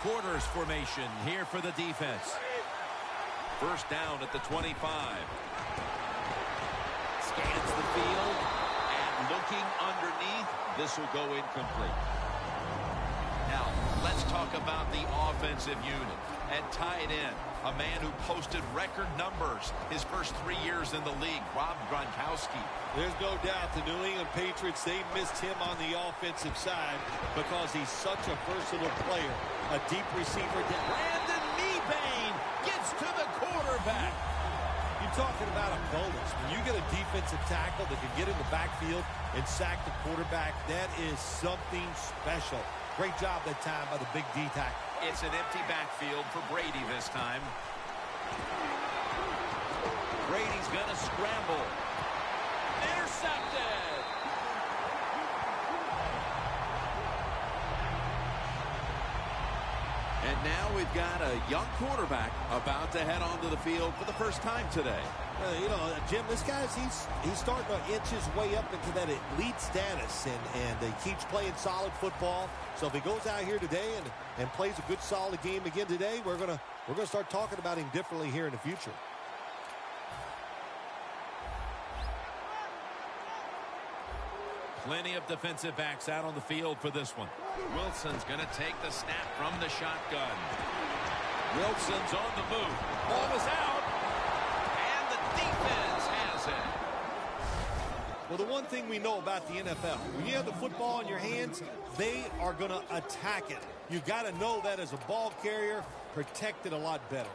quarters formation here for the defense. First down at the 25. Scans the field, and looking underneath, this will go incomplete. Now, let's talk about the offensive unit. At tight end, a man who posted record numbers his first 3 years in the league, Rob Gronkowski. There's no doubt the New England Patriots, they missed him on the offensive side because he's such a versatile player. A deep receiver. Brandon Mebane gets to the quarterback. You're talking about a bonus. When you get a defensive tackle that can get in the backfield and sack the quarterback, that is something special. Great job that time by the big D tackle. It's an empty backfield for Brady this time. Brady's going to scramble. Intercepted. And now we've got a young quarterback about to head onto the field for the first time today. You know, Jim, this guy's he's starting to inch his way up into that elite status, and he keeps playing solid football. So if he goes out here today and plays a good solid game again today, we're gonna start talking about him differently here in the future. Plenty of defensive backs out on the field for this one. Wilson's going to take the snap from the shotgun. Wilson's on the move. Ball is out. And the defense has it. Well, the one thing we know about the NFL, when you have the football in your hands, they are going to attack it. You got to know that as a ball carrier, protect it a lot better.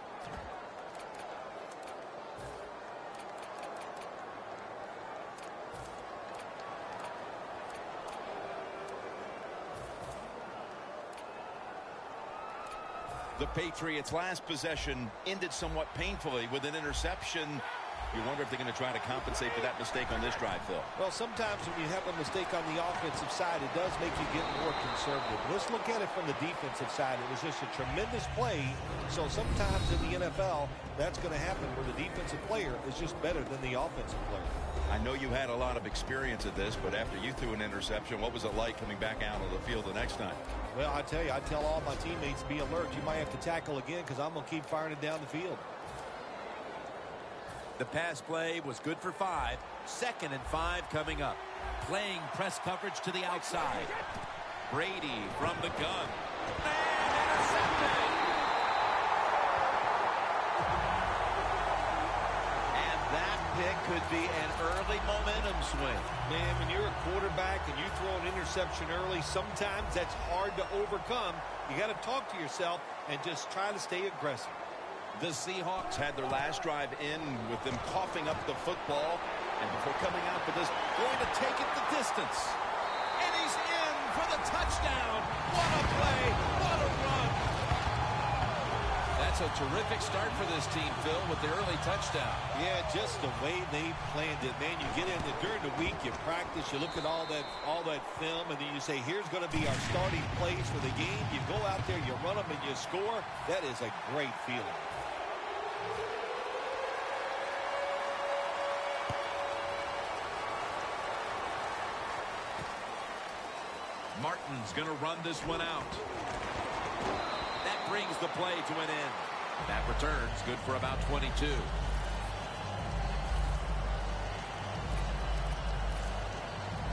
The Patriots' last possession ended somewhat painfully with an interception. You wonder if they're going to try to compensate for that mistake on this drive, Phil. Well, sometimes when you have a mistake on the offensive side, it does make you get more conservative. Let's look at it from the defensive side. It was just a tremendous play. So sometimes in the NFL, that's going to happen where the defensive player is just better than the offensive player. I know you had a lot of experience at this, but after you threw an interception, what was it like coming back out on the field the next time? Well, I tell you, I tell all my teammates, be alert. You might have to tackle again because I'm going to keep firing it down the field. The pass play was good for 5. 2nd and 5 coming up. Playing press coverage to the outside. Brady from the gun. And intercepted. And that pick could be an early momentum swing. Man, when you're a quarterback and you throw an interception early, sometimes that's hard to overcome. You got to talk to yourself and just try to stay aggressive. The Seahawks had their last drive in with them coughing up the football. And before coming out for this, going to take it the distance. And he's in for the touchdown. What a play. What a run. That's a terrific start for this team, Phil, with the early touchdown. Yeah, just the way they planned it, man. You get in there during the week, you practice, you look at all that film, and then you say, here's going to be our starting plays for the game. You go out there, you run them, and you score. That is a great feeling. Martin's going to run this one out. That brings the play to an end. That returns good for about 22.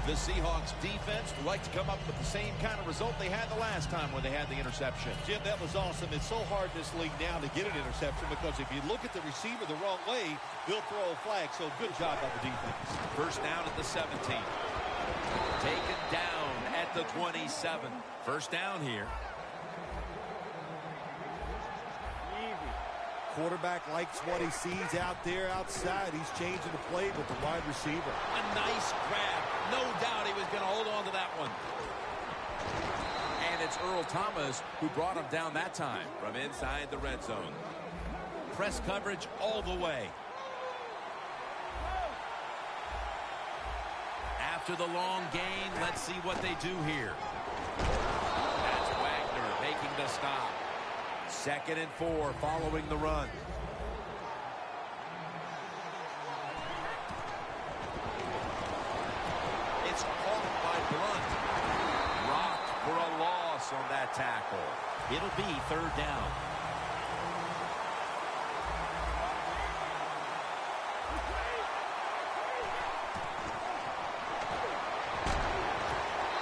The Seahawks defense would like to come up with the same kind of result they had the last time when they had the interception. Jim, that was awesome. It's so hard in this league now to get an interception because if you look at the receiver the wrong way, they'll throw a flag. So good job by the defense. First down at the 17. Taken down at the 27. First down here. Quarterback likes what he sees out there outside. He's changing the play with the wide receiver. A nice grab. No doubt he was going to hold on to that one. And it's Earl Thomas who brought him down that time from inside the red zone. Press coverage all the way. After the long gain, let's see what they do here. That's Wagner making the stop. 2nd and 4 following the run. It's caught by Blunt. Rocked for a loss on that that tackle. It'll be 3rd down.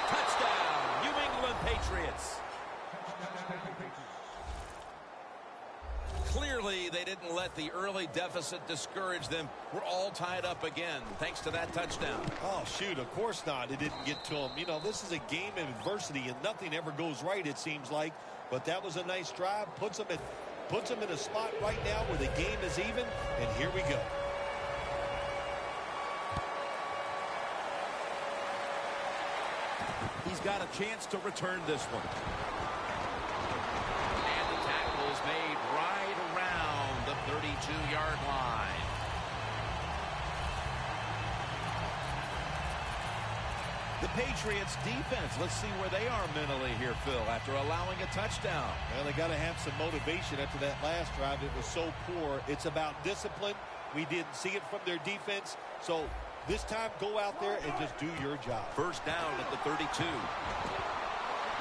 Touchdown, New England Patriots. Clearly, they didn't let the early deficit discourage them. We're all tied up again, thanks to that touchdown. Oh, shoot, of course not. It didn't get to him. You know, this is a game of adversity, and nothing ever goes right, it seems like. But that was a nice drive. Puts them in a spot right now where the game is even, and here we go. He's got a chance to return this one. And the tackle's made right around the 32-yard line. The Patriots defense, let's see where they are mentally here, Phil, after allowing a touchdown. Well, they got to have some motivation after that last drive. It was so poor. It's about discipline. We didn't see it from their defense. So this time, go out there and just do your job. 1st down at the 32.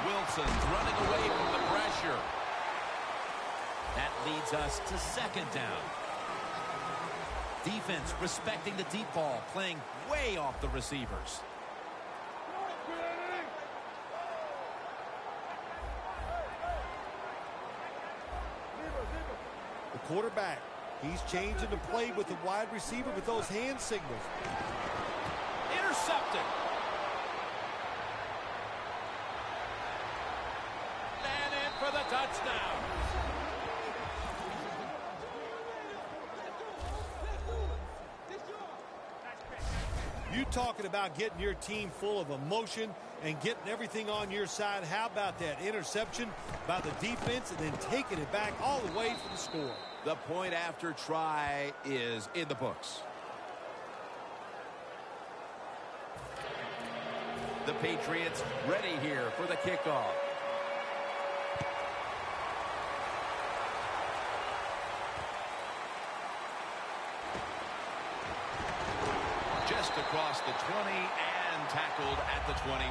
Wilson's running away from the pressure. That leads us to 2nd down. Defense respecting the deep ball, playing way off the receivers. The quarterback, he's changing the play with the wide receiver with those hand signals. Intercepted. And in for the touchdown. You talking about getting your team full of emotion and getting everything on your side. How about that interception by the defense and then taking it back all the way for the score? The point after try is in the books. The Patriots ready here for the kickoff. Just across the 20 and tackled at the 21.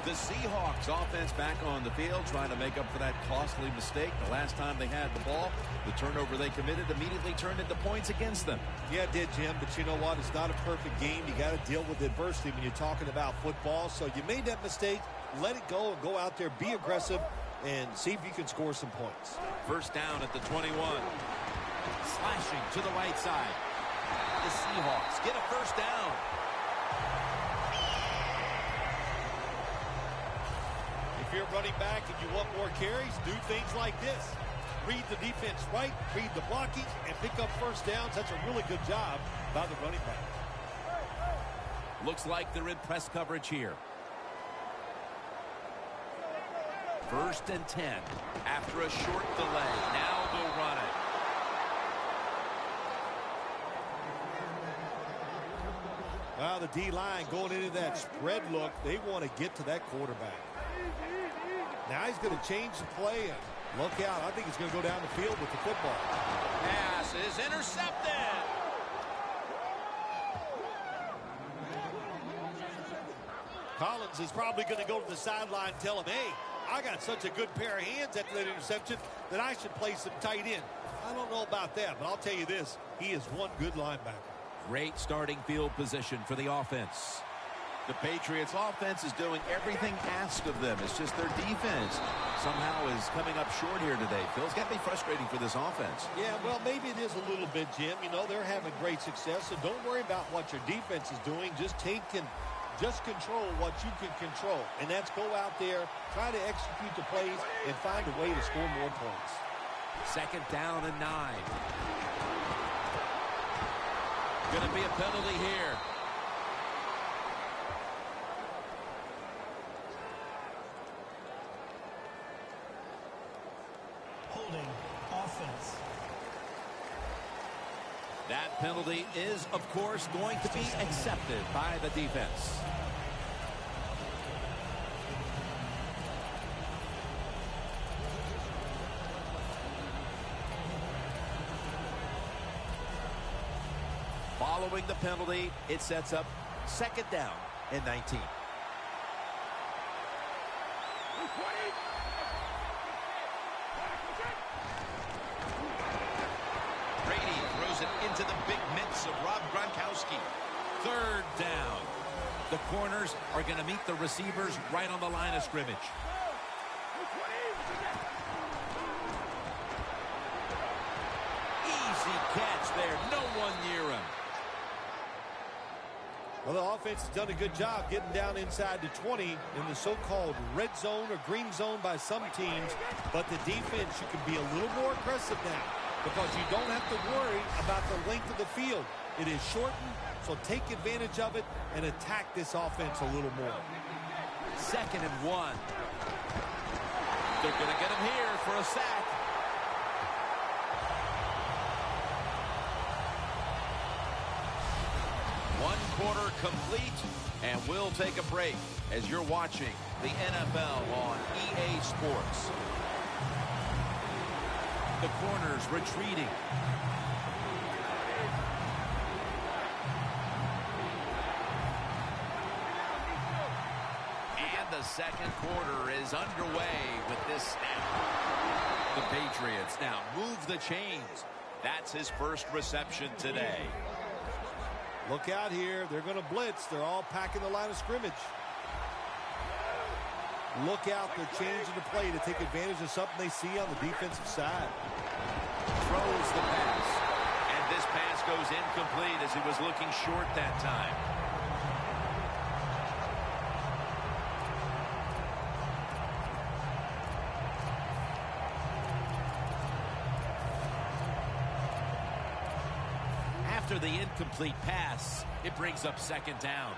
The Seahawks offense back on the field trying to make up for that costly mistake. The last time they had the ball, the turnover they committed immediately turned into points against them. Yeah, it did, Jim, but you know what? It's not a perfect game. You got to deal with adversity when you're talking about football. So you made that mistake. Let it go and go out there, be aggressive, and see if you can score some points. 1st down at the 21. Slashing to the right side. The Seahawks get a 1st down. If you're running back and you want more carries, do things like this. Read the defense right, read the blocking, and pick up 1st downs. That's a really good job by the running back. Looks like they're in press coverage here. 1st and 10. After a short delay, now they'll run it. Well, the D-line going into that spread look, they want to get to that quarterback. Now he's going to change the play, and look out. I think he's going to go down the field with the football. Pass is intercepted. Collins is probably going to go to the sideline and tell him, hey, I got such a good pair of hands after that interception that I should play some tight end. I don't know about that, but I'll tell you this. He is one good linebacker. Great starting field position for the offense. The Patriots offense is doing everything asked of them. It's just their defense somehow is coming up short here today. Phil, it's got to be frustrating for this offense. Yeah, well, maybe it is a little bit, Jim. You know, they're having great success, so don't worry about what your defense is doing. Just control what you can control, and that's go out there, try to execute the plays, and find a way to score more points. 2nd down and 9. Going to be a penalty here. Holding offense. That penalty is, of course, going to be accepted by the defense. Following the penalty, it sets up Second down and 19. Brady throws it into the big mitts of Rob Gronkowski. Third down. The corners are going to meet the receivers right on the line of scrimmage. Easy catch there. No one near him. Well, the offense has done a good job getting down inside the 20 in the so-called red zone or green zone by some teams. But the defense, you can be a little more aggressive now because you don't have to worry about the length of the field. It is shortened, so take advantage of it and attack this offense a little more. 2nd and 1. They're going to get him here for a sack. One quarter complete, and we'll take a break as you're watching the NFL on EA Sports. The corners retreating. And the second quarter is underway with this snap. The Patriots now move the chains. That's his first reception today. Look out here. They're going to blitz. They're all packing the line of scrimmage. Look out. They're changing the play to take advantage of something they see on the defensive side. Throws the pass. And this pass goes incomplete as he was looking short that time. After the incomplete pass, it brings up 2nd down.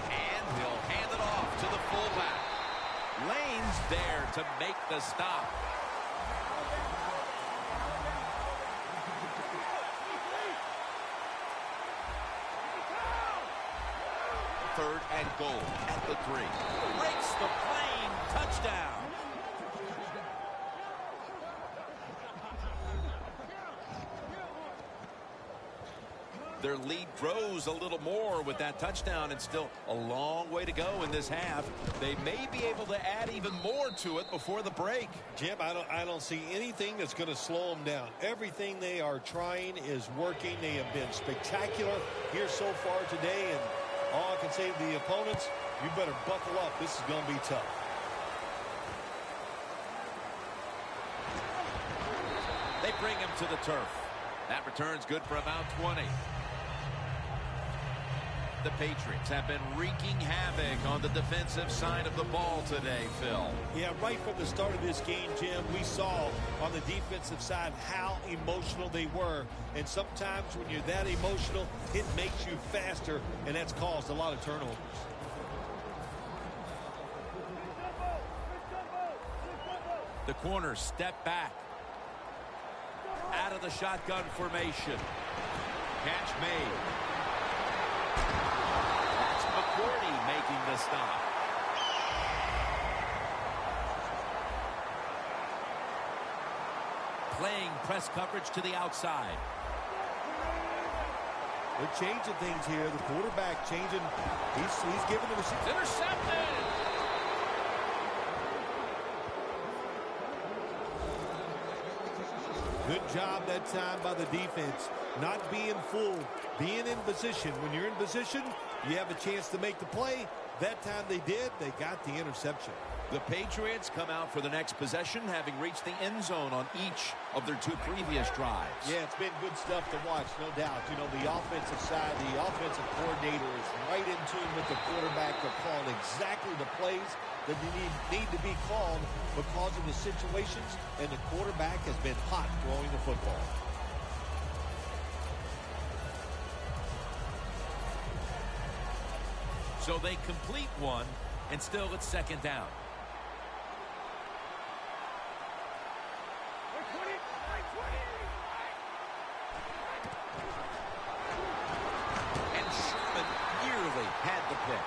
And he'll hand it off to the fullback. Lane's there to make the stop. Third and goal at the 3. Breaks the plane. Touchdown. Their lead grows a little more with that touchdown, and still a long way to go in this half. They may be able to add even more to it before the break. Jim, I don't see anything that's going to slow them down. Everything they are trying is working. They have been spectacular here so far today, and all I can say to the opponents, you better buckle up. This is going to be tough. They bring him to the turf. That return's good for about 20. The Patriots have been wreaking havoc on the defensive side of the ball today, Phil. Yeah, right from the start of this game, Jim, we saw on the defensive side how emotional they were. And sometimes when you're that emotional, it makes you faster, and that's caused a lot of turnovers. The corners step back. Out of the shotgun formation. Catch made. That's McCourty making the stop. Playing press coverage to the outside. They're changing things here. The quarterback changing. He's giving the receiver. Intercepted. Good job that time by the defense. Not being fooled. Being in position. When you're in position, you have a chance to make the play. That time they did. They got the interception. The Patriots come out for the next possession, having reached the end zone on each of their 2 previous drives. Yeah, it's been good stuff to watch, no doubt. You know, the offensive side, the offensive coordinator is right in tune with the quarterback. They're calling exactly the plays that need to be called because of the situations, and the quarterback has been hot throwing the football. So they complete one, and still it's 2nd down. And Sherman nearly had the pick.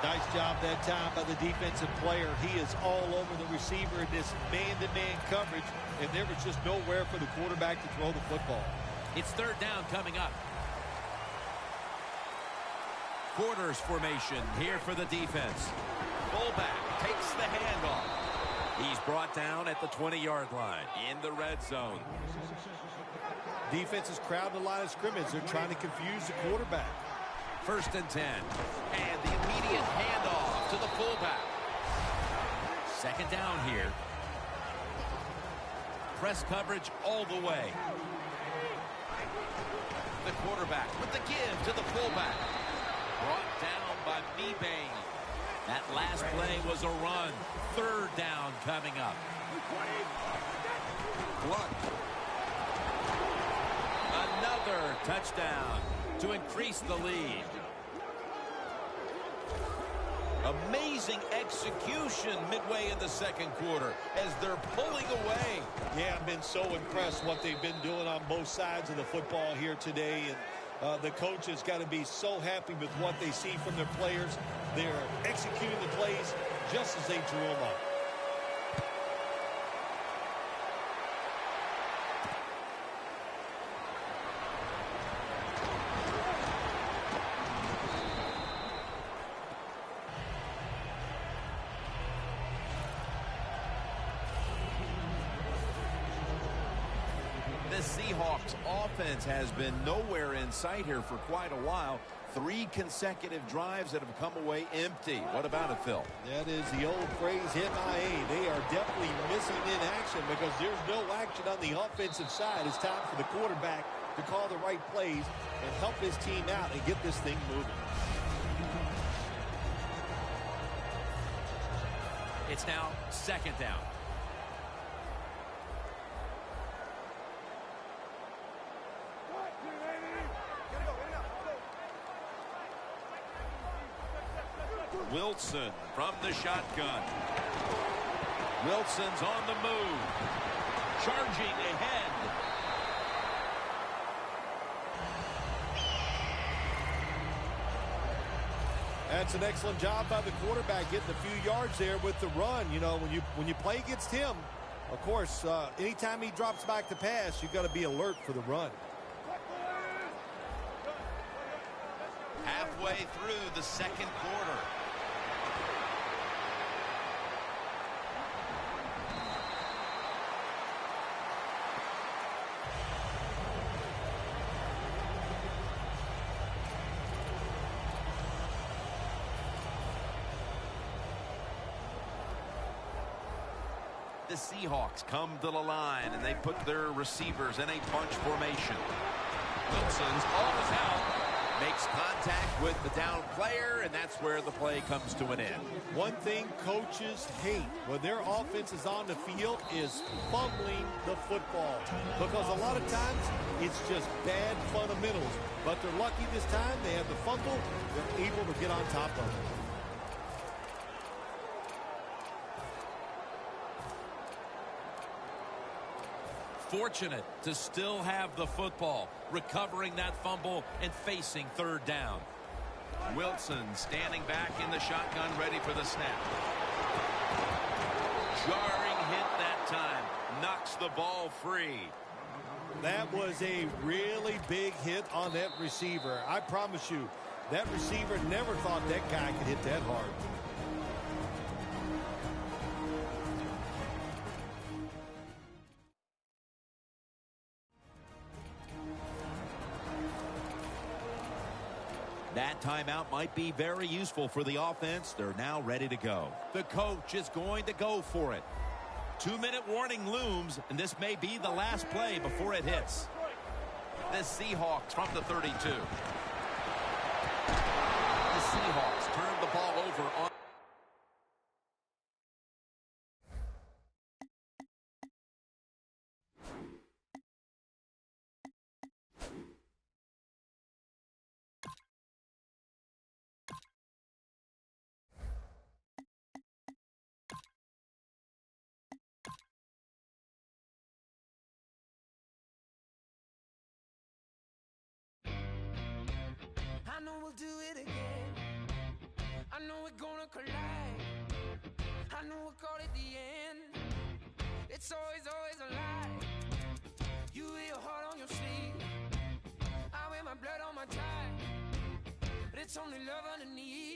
Nice job that time by the defensive player. He is all over the receiver in this man-to-man coverage, and there was just nowhere for the quarterback to throw the football. It's third down coming up. Quarters formation here for the defense. Fullback takes the handoff. He's brought down at the 20-yard line in the red zone. Defense is crowding the line of scrimmage. They're trying to confuse the quarterback. 1st and 10. And the immediate handoff to the fullback. 2nd down here. Press coverage all the way. The quarterback with the give to the fullback. Brought down by Mebane. That last play was a run. 3rd down coming up. Blocked. Another touchdown to increase the lead. Amazing execution midway in the 2nd quarter as they're pulling away. Yeah, I've been so impressed what they've been doing on both sides of the football here today. And the coach has got to be so happy with what they see from their players. They're executing the plays just as they drew them up. The Seahawks offense has been nowhere in sight here for quite a while. 3 consecutive drives that have come away empty. What about it, Phil? That is the old phrase, MIA. They are definitely missing in action because there's no action on the offensive side. It's time for the quarterback to call the right plays and help his team out and get this thing moving. It's now 2nd down. Wilson from the shotgun. Wilson's on the move. Charging ahead. That's an excellent job by the quarterback getting a few yards there with the run. You know, when you play against him, of course, anytime he drops back to pass, you've got to be alert for the run. Halfway through the 2nd quarter. The Seahawks come to the line, and they put their receivers in a bunch formation. Wilson's ball is out. Makes contact with the down player, and that's where the play comes to an end. One thing coaches hate when their offense is on the field is fumbling the football. Because a lot of times, it's just bad fundamentals. But they're lucky this time. They have the fumble. They're able to get on top of it. Fortunate to still have the football, recovering that fumble and facing 3rd down. Wilson standing back in the shotgun, ready for the snap. Jarring hit that time, knocks the ball free. That was a really big hit on that receiver. I promise you, that receiver never thought that guy could hit that hard. That timeout might be very useful for the offense. They're now ready to go. The coach is going to go for it. 2-minute warning looms, and this may be the last play before it hits. The Seahawks from the 32. The Seahawks turn the ball over on. I know we'll do it again. I know we're gonna collide. I know we'll call it the end. It's always a lie. You wear your heart on your sleeve. It's only love underneath.